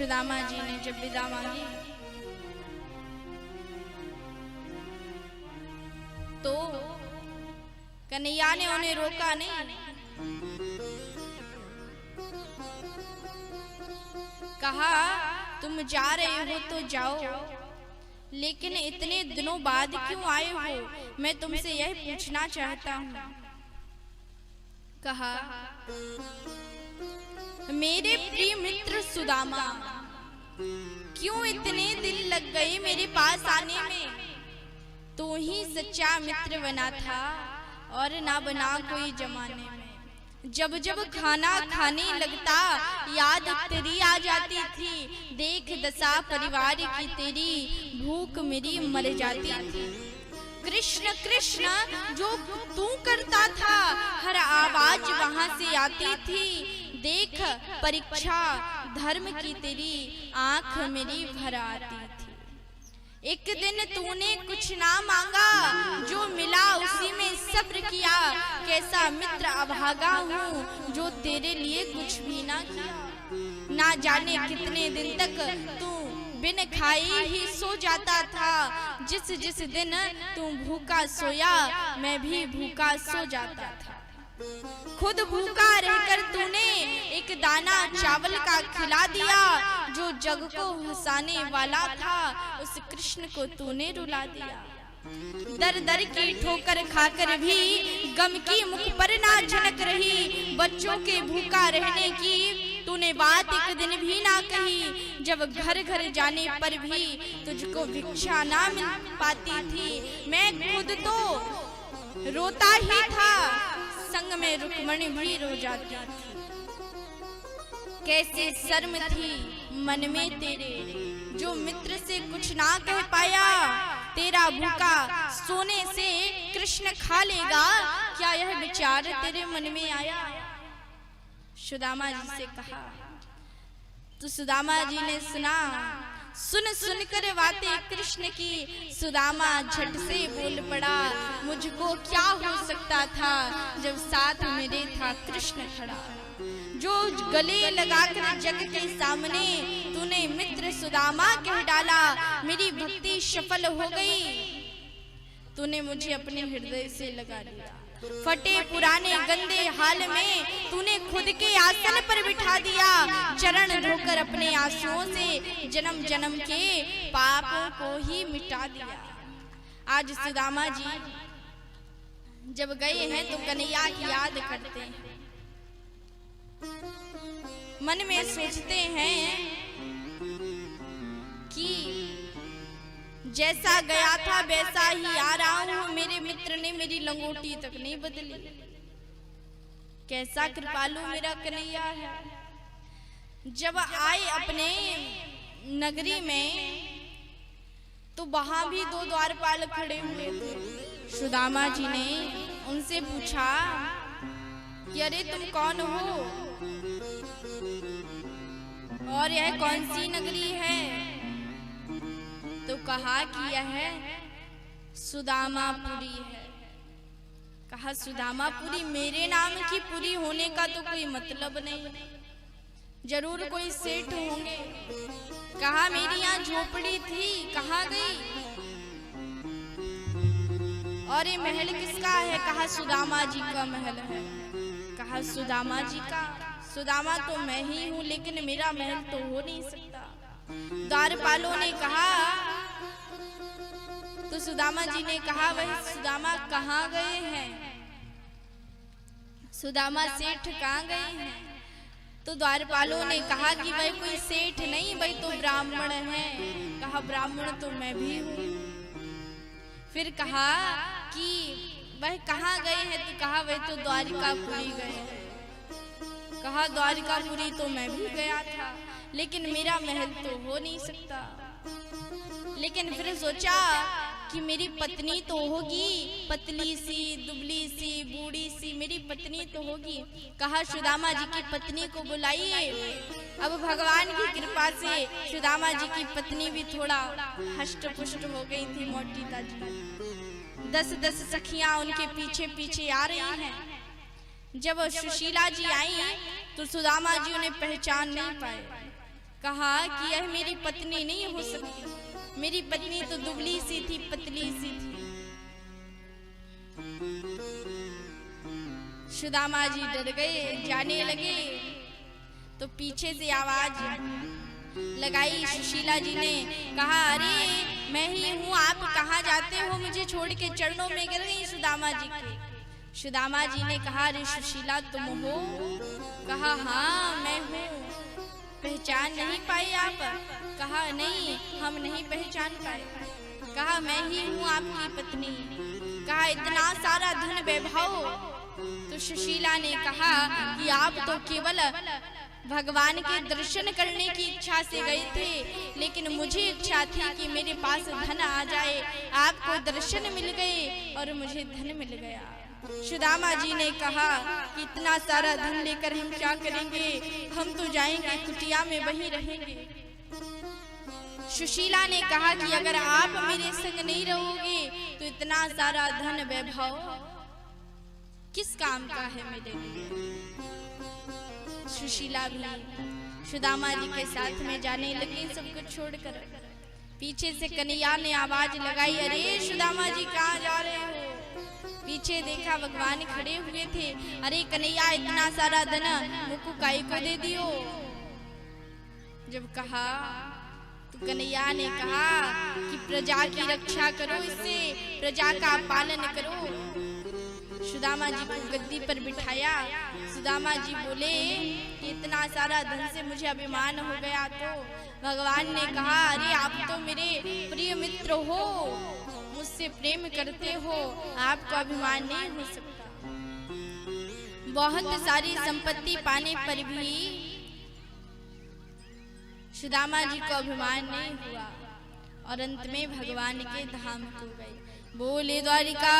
सुदामा जी ने जब विदा मांगी तो कन्हैया ने उन्हें रोका नहीं, कहा तुम जा रहे हो तो जाओ, लेकिन इतने दिनों बाद क्यों आए हो, मैं तुमसे यह पूछना चाहता हूँ। कहा मेरे प्रिय मित्र सुदामा, क्यों इतने दिन लग गए मेरे पास आने में? तू ही सच्चा मित्र बना था और ना बना कोई जमाने में। जब जब खाना खाने लगता याद तेरी आ जाती थी, देख दशा परिवार की तेरी, भूख मेरी मर जाती थी। कृष्ण कृष्ण जो तू करता था, हर आवाज वहां से आती थी, देख परीक्षा धर्म की तेरी, आंख मेरी भर आती थी। एक दिन तूने कुछ ना मांगा, जो मिला उसी में सब्र किया, कैसा मित्र अभागा हूँ जो तेरे लिए कुछ भी ना किया। ना जाने कितने दिन तक तू बिन खाई ही सो जाता था, जिस जिस दिन तू भूखा सोया मैं भी भूखा सो जाता था। खुद भूखा रहकर तूने एक दाना चावल का खिला दिया, जो जग को हंसाने वाला था उस कृष्ण को तूने रुला दिया। दर दर की ठोकर खाकर भी गम की मुख पर ना झनक रही, बच्चों के भूखा रहने की तूने बात एक दिन भी ना कही। जब घर घर जाने पर भी तुझको भिक्षा ना मिल पाती थी, मैं खुद तो रोता ही था, संग में रुक्मणी भी रो जाती थी। कैसी शर्म थी मन में तेरे, जो मित्र से कुछ ना कह पाया। तेरा भूखा सोने से कृष्ण खा लेगा, क्या यह विचार तेरे मन में आया? सुदामा जी से कहा तो सुदामा जी ने सुना। सुन सुन कर बातें कृष्ण की, सुदामा झट से बोल पड़ा, मुझको क्या हो सकता था जब साथ मेरे था कृष्ण खड़ा। जो गले लगाकर जग के सामने तूने मित्र सुदामा कह डाला, मेरी भक्ति सफल हो गई, तूने मुझे अपने हृदय से लगा लिया। फटे पुराने गंदे हाल में तूने खुद के आसन पर बिठा दिया, चरण धोकर अपने आंसुओं से जन्म जन्म के पापों को ही मिटा दिया। आज सुदामा जी जब गए हैं तो कन्हैया की याद करते हैं, मन में सोचते हैं कि जैसा गया था वैसा ही आ रहा हूँ, मेरे मित्र ने मेरी लंगोटी तक नहीं बदली। कैसा कृपालु मेरा कन्हैया है। जब आए अपने नगरी में तो वहां भी दो द्वारपाल खड़े हुए थे। सुदामा जी ने उनसे पूछा कि अरे तुम कौन हो और यह कौन सी नगरी है? तो कहा कि यह सुदामापुरी है। कहा सुदामापुरी, मेरे नाम की पुरी होने का तो कोई मतलब नहीं, जरूर कोई सेठ होंगे। कहा मेरी यहाँ झोपड़ी थी, कहाँ गई? और ये महल किसका है? कहा सुदामा जी का महल है। कहा सुदामा जी का? सुदामा तो मैं ही हूँ, लेकिन मेरा महल तो हो नहीं सकता। द्वारपालों ने कहा तो सुदामा जी ने कहा वही सुदामा कहाँ गए हैं? सुदामा सेठ कहाँ गए हैं? तो द्वारपालों ने कहा कि वह कोई सेठ नहीं, वह तो ब्राह्मण है। कहा ब्राह्मण तो मैं भी हूँ। फिर कहा कि वह कहाँ गए हैं? तो कहा वह तो द्वारिकापुरी गए हैं। कहा द्वारिकापुरी तो मैं भी गया था, लेकिन मेरा महल तो हो नहीं सकता। लेकिन फिर सोचा कि मेरी पत्नी तो होगी, पतली सी दुबली सी बूढ़ी सी मेरी पत्नी तो होगी। कहा सुदामा जी की पत्नी को बुलाइए। अब भगवान की कृपा से सुदामा जी की पत्नी भी थोड़ा हष्ट पुष्ट हो गई थी, मोटी ताजी। 10-10 सखियां उनके पीछे पीछे आ रही हैं। जब सुशीला जी आई तो सुदामा जी उन्हें पहचान नहीं पाए। कहा कि यह मेरी पत्नी नहीं हो सकती, मेरी पत्नी तो दुबली सी थी, पतली सी थी। सुदामा जी डर गए, जाने लगे तो पीछे से आवाज लगाई सुशीला जी ने, कहा अरे मैं ही हूँ, आप कहाँ जाते हो, मुझे छोड़ के चरणों में गिर गई सुदामा जी के। सुदामा जी ने कहा अरे सुशीला तुम हो? कहा हाँ मैं हूँ। पहचान नहीं पाए आप? कहा नहीं, हम नहीं पहचान पाए। कहा मैं ही हूँ आपकी पत्नी। कहा इतना सारा धन वैभव? तो सुशीला ने कहा कि आप तो केवल भगवान के दर्शन करने की इच्छा से गए थे, लेकिन मुझे इच्छा थी कि मेरे पास धन आ जाए। आपको दर्शन मिल गए और मुझे धन मिल गया। सुदामा जी ने कहा कि इतना सारा धन लेकर हम क्या करेंगे, हम तो जाएंगे कुटिया में वहीं रहेंगे। सुशीला ने कहा कि अगर आप मेरे संग नहीं रहोगे तो इतना सारा धन वैभव किस काम का है मेरे लिए। सुशीला भी सुदामा जी के साथ में जाने लगी, सब कुछ छोड़कर। पीछे से कन्हैया ने आवाज लगाई, अरे सुदामा जी कहाँ जा रहे हो? पीछे देखा भगवान खड़े हुए थे। अरे कन्हैया इतना सारा धन मुझको काहे को दे दियो? जब कहा तो कन्हैया ने कहा कि प्रजा की रक्षा करो, इससे प्रजा का पालन करो। सुदामा जी को गद्दी पर बिठाया। सुदामा जी बोले कि इतना सारा धन से मुझे अभिमान हो गया। तो भगवान ने कहा अरे आप तो मेरे प्रिय मित्र हो, मुझसे प्रेम करते हो, आपको अभिमान नहीं हो सकता। बहुत सारी संपत्ति पाने पर भी सुदामा जी को अभिमान नहीं हुआ और अंत में भगवान के धाम को गए। बोले द्वारिका